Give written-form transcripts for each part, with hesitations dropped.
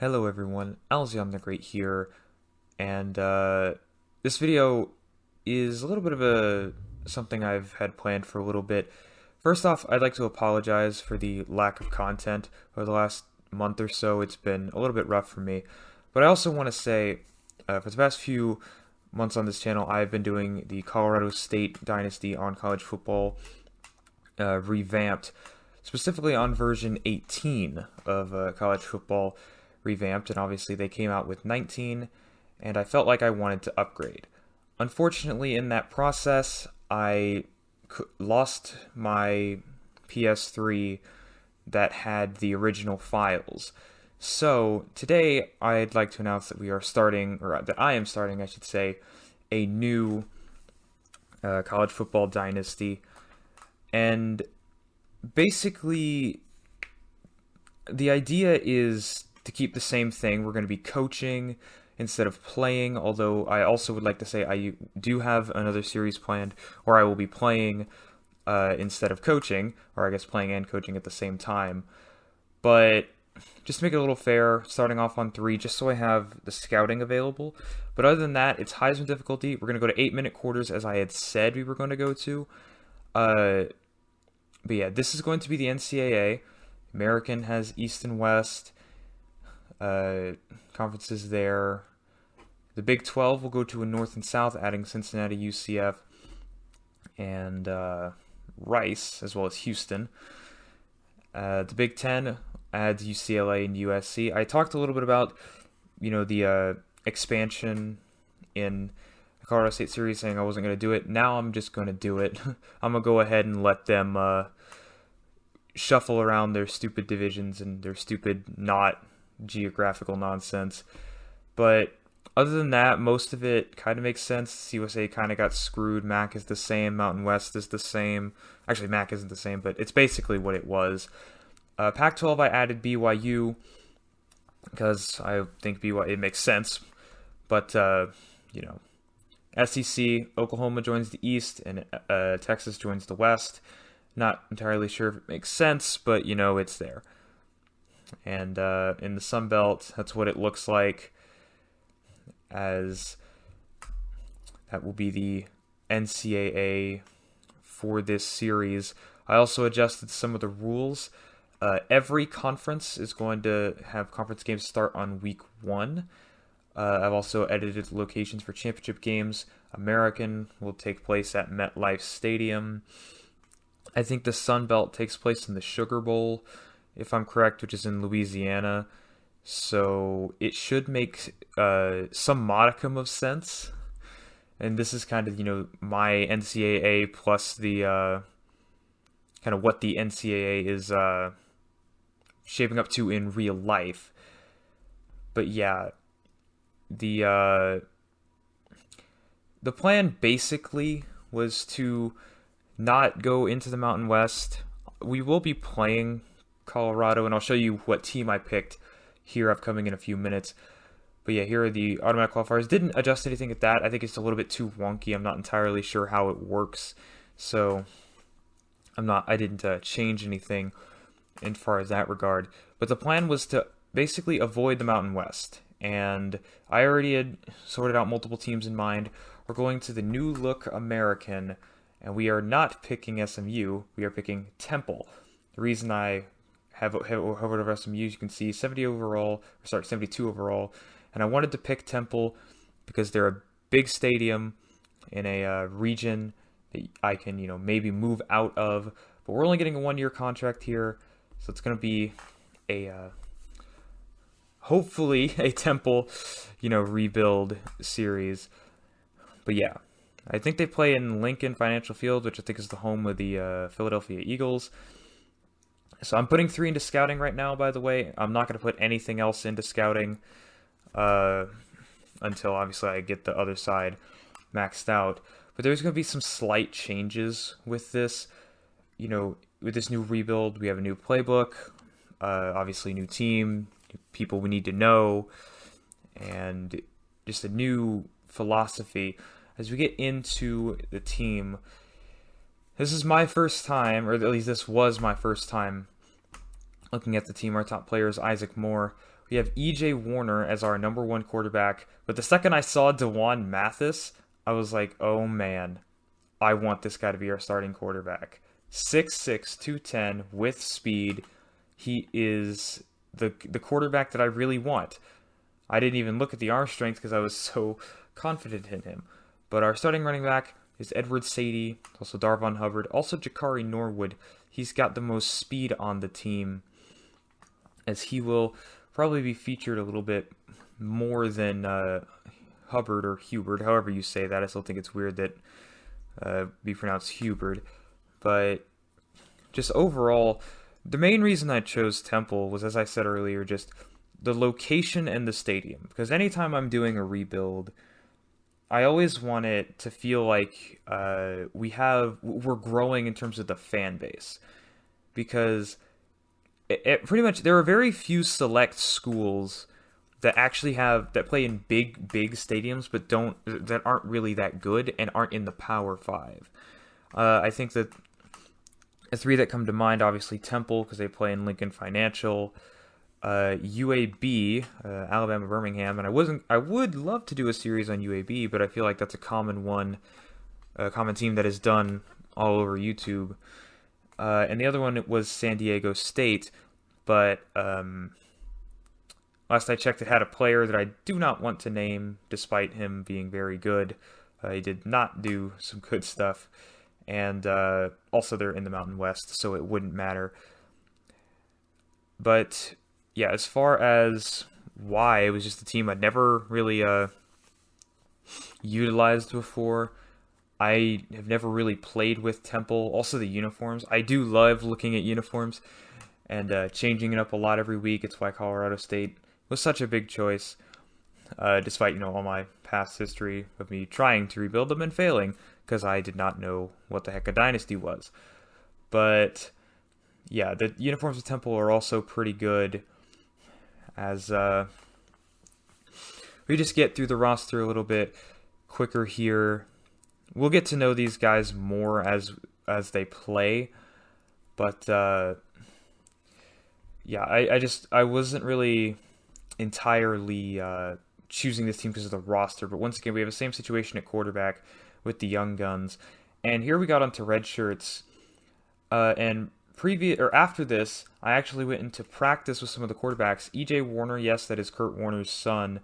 Hello everyone, Alzion the Great here, and this video is a little bit of something I've had planned for a little bit. First off, I'd like to apologize for the lack of content over the last month or so. It's been a little bit rough for me, but I also want to say for the past few months on this channel, I've been doing the Colorado State Dynasty on college football Revamped, specifically on version 18 of college football Revamped, and obviously they came out with 19, and I felt like I wanted to upgrade. Unfortunately, in that process, I lost my PS3 that had the original files. So today, I'd like to announce that we are starting, or that I am starting, I should say, a new college football dynasty, and basically, the idea is to keep the same thing. We're going to be coaching instead of playing, although I also would like to say I do have another series planned where I will be playing instead of coaching, or I guess playing and coaching at the same time. But just to make it a little fair, starting off on 3, just so I have the scouting available. But other than that, it's Heisman difficulty. We're going to go to 8-minute quarters, as I had said we were going to go to. But yeah, this is going to be the NCAA. American has East and West. Conferences there. The Big 12 will go to a North and South, adding Cincinnati, UCF, and Rice, as well as Houston. The Big 10 adds UCLA and USC. I talked a little bit about, the expansion in the Colorado State series, saying I wasn't going to do it. Now I'm just going to do it. I'm going to go ahead and let them shuffle around their stupid divisions and their stupid not geographical nonsense. But other than that, most of it kind of makes sense. USA kind of got screwed. MAC is the same. Mountain West is the same. Actually, MAC isn't the same, but it's basically what it was. Pac-12, I added BYU because I think BYU, it makes sense. But, SEC, Oklahoma joins the East, and Texas joins the West. Not entirely sure if it makes sense, but, it's there. And in the Sun Belt, that's what it looks like, as that will be the NCAA for this series. I also adjusted some of the rules. Every conference is going to have conference games start on week 1. I've also edited the locations for championship games. American will take place at MetLife Stadium. I think the Sun Belt takes place in the Sugar Bowl, if I'm correct, which is in Louisiana. So it should make some modicum of sense. And this is kind of, my NCAA plus the kind of what the NCAA is shaping up to in real life. But yeah, the plan basically was to not go into the Mountain West. We will be playing Colorado, and I'll show you what team I picked here upcoming in a few minutes. But yeah, here are the automatic qualifiers. Didn't adjust anything at that. I think it's a little bit too wonky. I'm not entirely sure how it works, so I didn't change anything as far as that regard. But the plan was to basically avoid the Mountain West, and I already had sorted out multiple teams in mind. We're going to the New Look American, and we are not picking SMU. We are picking Temple. The reason I have hovered over SMU, you can see 72 overall, and I wanted to pick Temple because they're a big stadium in a region that I can, maybe move out of. But we're only getting a 1-year contract here, so it's going to be hopefully a Temple, rebuild series. But yeah, I think they play in Lincoln Financial Field, which I think is the home of the Philadelphia Eagles. So I'm putting 3 into scouting right now, by the way. I'm not going to put anything else into scouting until, obviously, I get the other side maxed out. But there's going to be some slight changes with this. With this new rebuild, we have a new playbook, obviously new team, people we need to know, and just a new philosophy. As we get into the team, this is my first time, or at least this was my first time looking at the team. Our top player is Isaac Moore. We have E.J. Warner as our number one quarterback. But the second I saw DeJuan Mathis, I was like, oh man, I want this guy to be our starting quarterback. 6'6", 210 with speed. He is the quarterback that I really want. I didn't even look at the arm strength because I was so confident in him. But our starting running back is Edward Sadie, also Darvon Hubbard, also Jakari Norwood. He's got the most speed on the team, as he will probably be featured a little bit more than Hubbard or Hubert, however you say that. I still think it's weird that be pronounced Hubert. But just overall, the main reason I chose Temple was, as I said earlier, just the location and the stadium. Because anytime I'm doing a rebuild, I always want it to feel like we're growing in terms of the fan base. Because pretty much there are very few select schools that actually that play in big stadiums, but that aren't really that good and aren't in the Power 5. I think that the three that come to mind, obviously Temple, because they play in Lincoln Financial, UAB, Alabama Birmingham, and I would love to do a series on UAB, but I feel like that's a common team that is done all over YouTube. And the other one was San Diego State, but last I checked, it had a player that I do not want to name, despite him being very good. He did not do some good stuff, and also they're in the Mountain West, so it wouldn't matter. But yeah, as far as why, it was just a team I'd never really utilized before. I have never really played with Temple. Also the uniforms. I do love looking at uniforms and changing it up a lot every week. It's why Colorado State was such a big choice, despite all my past history of me trying to rebuild them and failing, because I did not know what the heck a dynasty was. But yeah, the uniforms of Temple are also pretty good, as we just get through the roster a little bit quicker here. We'll get to know these guys more as they play, but yeah, I wasn't really entirely choosing this team because of the roster. But once again, we have the same situation at quarterback with the young guns, and here we got onto red shirts. And after this, I actually went into practice with some of the quarterbacks. E.J. Warner, yes, that is Kurt Warner's son.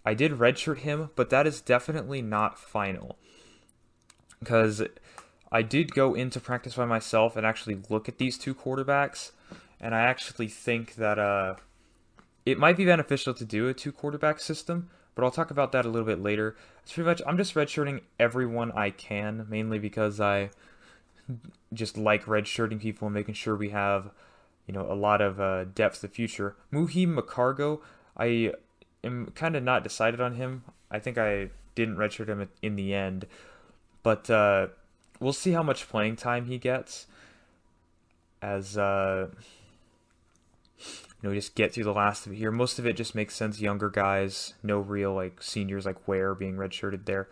I did redshirt him, but that is definitely not final, because I did go into practice by myself and actually look at these two quarterbacks, and I actually think that it might be beneficial to do a two-quarterback system, but I'll talk about that a little bit later. It's pretty much, I'm just redshirting everyone I can, mainly because I just like redshirting people and making sure we have, a lot of depth in the future. Muheem McCargo, I am kind of not decided on him. I think I didn't redshirt him in the end, but we'll see how much playing time he gets as we just get through the last of it here. Most of it just makes sense. Younger guys, no real seniors like Ware being redshirted there.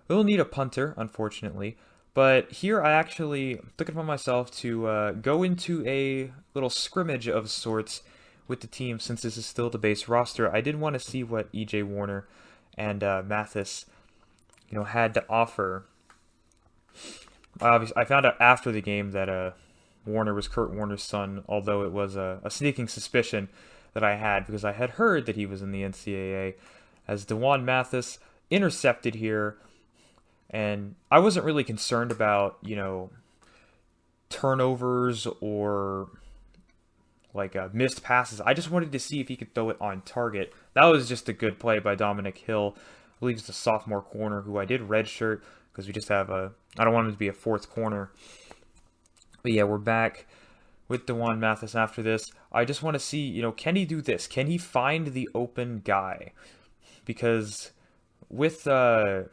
We'll need a punter, unfortunately. But here I actually took it upon myself to go into a little scrimmage of sorts with the team, since this is still the base roster. I did want to see what E.J. Warner and Mathis, had to offer. Obviously, I found out after the game that Warner was Kurt Warner's son, although it was a sneaking suspicion that I had, because I had heard that he was in the NCAA, as DeJuan Mathis intercepted here. And I wasn't really concerned about, turnovers or missed passes. I just wanted to see if he could throw it on target. That was just a good play by Dominic Hill. I believe it's the sophomore corner, who I did redshirt because we just have I don't want him to be a fourth corner. But yeah, we're back with DeJuan Mathis after this. I just want to see, can he do this? Can he find the open guy? Because with Giles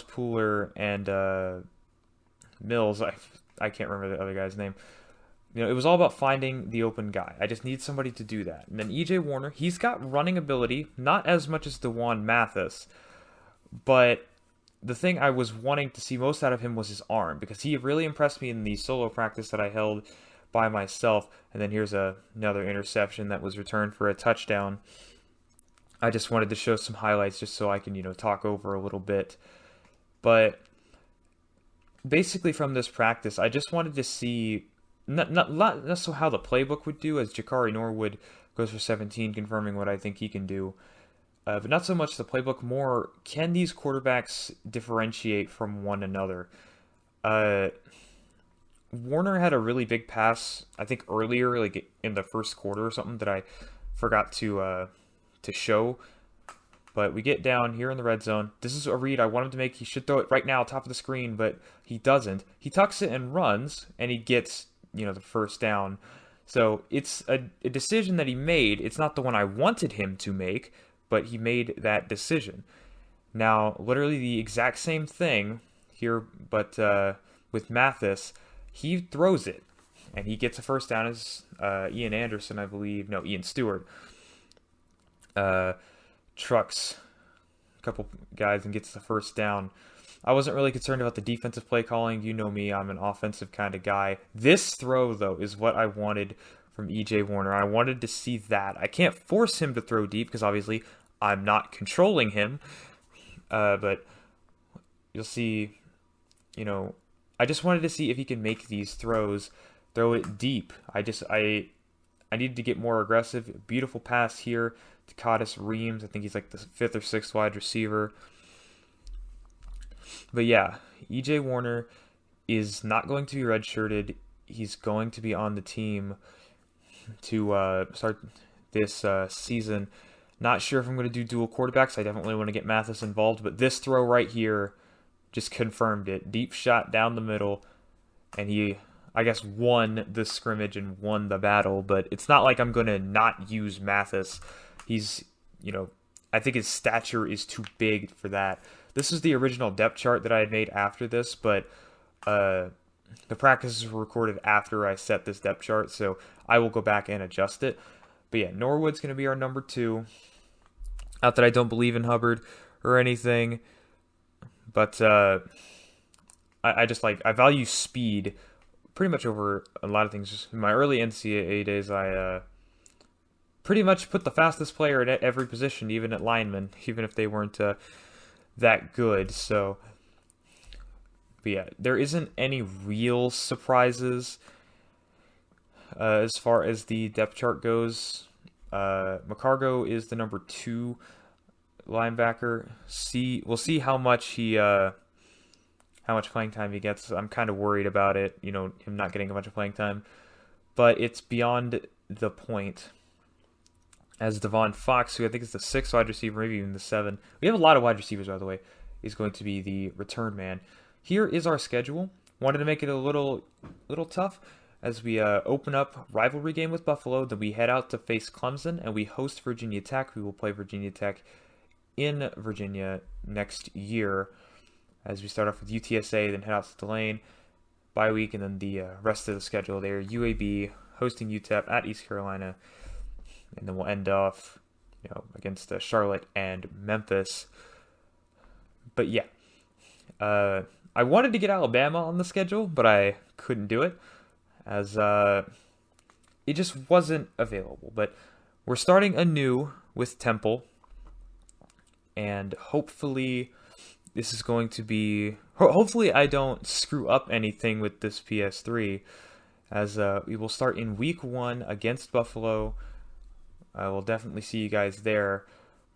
Pooler and Mills, I can't remember the other guy's name. It was all about finding the open guy. I just need somebody to do that. And then E.J. Warner, he's got running ability, not as much as DeJuan Mathis, but the thing I was wanting to see most out of him was his arm, because he really impressed me in the solo practice that I held by myself. And then here's another interception that was returned for a touchdown. I just wanted to show some highlights just so I can, talk over a little bit. But basically from this practice, I just wanted to see not so how the playbook would do, as Jakari Norwood goes for 17, confirming what I think he can do. But not so much the playbook, more can these quarterbacks differentiate from one another? Warner had a really big pass, I think earlier, like in the first quarter or something, that I forgot to show. But we get down here in the red zone. This is a read I want him to make. He should throw it right now, top of the screen, but he doesn't. He tucks it and runs, and he gets, the first down. So it's a decision that he made. It's not the one I wanted him to make, but he made that decision. Now, literally the exact same thing here, but with Mathis, he throws it, and he gets a first down as Ian Anderson, I believe. No, Ian Stewart. Trucks a couple guys and gets the first down. I wasn't really concerned about the defensive play calling. You know me, I'm an offensive kind of guy. This throw, though, is what I wanted from E.J. Warner. I wanted to see that. I can't force him to throw deep because obviously I'm not controlling him. But you'll see, I just wanted to see if he can make these throws, throw it deep. I needed to get more aggressive. Beautiful pass here to Cottis Reams. I think he's like the 5th or 6th wide receiver. But yeah, E.J. Warner is not going to be redshirted. He's going to be on the team to start this season. Not sure if I'm going to do dual quarterbacks. I definitely want to get Mathis involved. But this throw right here just confirmed it. Deep shot down the middle. And he, I guess, won the scrimmage and won the battle. But it's not like I'm going to not use Mathis. He's, I think his stature is too big for that. This is the original depth chart that I had made after this, but the practices were recorded after I set this depth chart, so I will go back and adjust it. But yeah, Norwood's going to be our number 2. Not that I don't believe in Hubbard or anything, but I value speed pretty much over a lot of things. Just in my early NCAA days, I pretty much put the fastest player at every position, even at linemen, even if they weren't that good. So, but yeah, there isn't any real surprises as far as the depth chart goes. McCargo is the number 2 linebacker. We'll see how much playing time he gets. I'm kind of worried about it, him not getting a bunch of playing time, but it's beyond the point. As Devon Fox, who I think is the 6th wide receiver, maybe even the 7. We have a lot of wide receivers, by the way, is going to be the return man. Here is our schedule. Wanted to make it a little tough as we open up rivalry game with Buffalo. Then we head out to face Clemson, and we host Virginia Tech. We will play Virginia Tech in Virginia next year as we start off with UTSA, then head out to Tulane, bye week, and then the rest of the schedule there. UAB hosting UTEP at East Carolina. And then we'll end off, against Charlotte and Memphis. But yeah, I wanted to get Alabama on the schedule, but I couldn't do it as it just wasn't available. But we're starting anew with Temple, and hopefully this is going to be. Hopefully I don't screw up anything with this PS3, as we will start in week 1 against Buffalo. I will definitely see you guys there.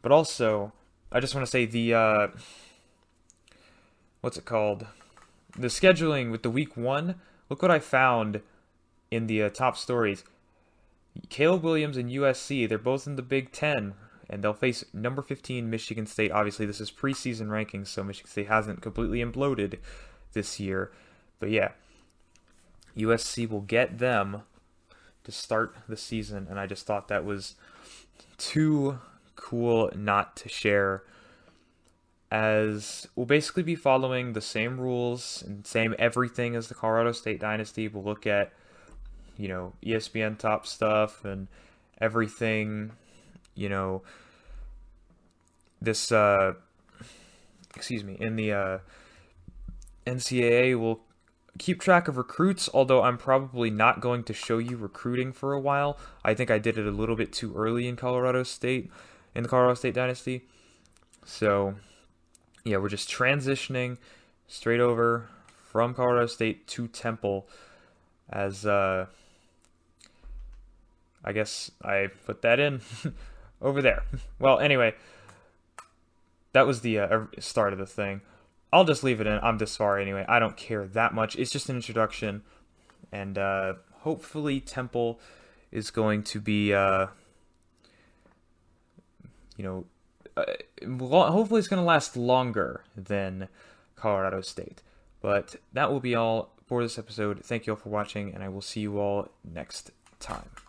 But also, I just want to say the, what's it called? The scheduling with the week 1, look what I found in the top stories. Caleb Williams and USC, they're both in the Big Ten, and they'll face number 15 Michigan State. Obviously, this is preseason rankings, so Michigan State hasn't completely imploded this year. But yeah, USC will get them to start the season, and I just thought that was too cool not to share, as we'll basically be following the same rules and same everything as the Colorado State Dynasty. We'll look at, ESPN top stuff and everything, this, in the NCAA, we'll keep track of recruits, although I'm probably not going to show you recruiting for a while. I think I did it a little bit too early in Colorado State, in the Colorado State Dynasty. So, yeah, we're just transitioning straight over from Colorado State to Temple as, I guess I put that in over there. Well, anyway, that was the start of the thing. I'll just leave it in. I'm this far anyway. I don't care that much. It's just an introduction. And hopefully Temple is going to be, hopefully it's going to last longer than Colorado State. But that will be all for this episode. Thank you all for watching, and I will see you all next time.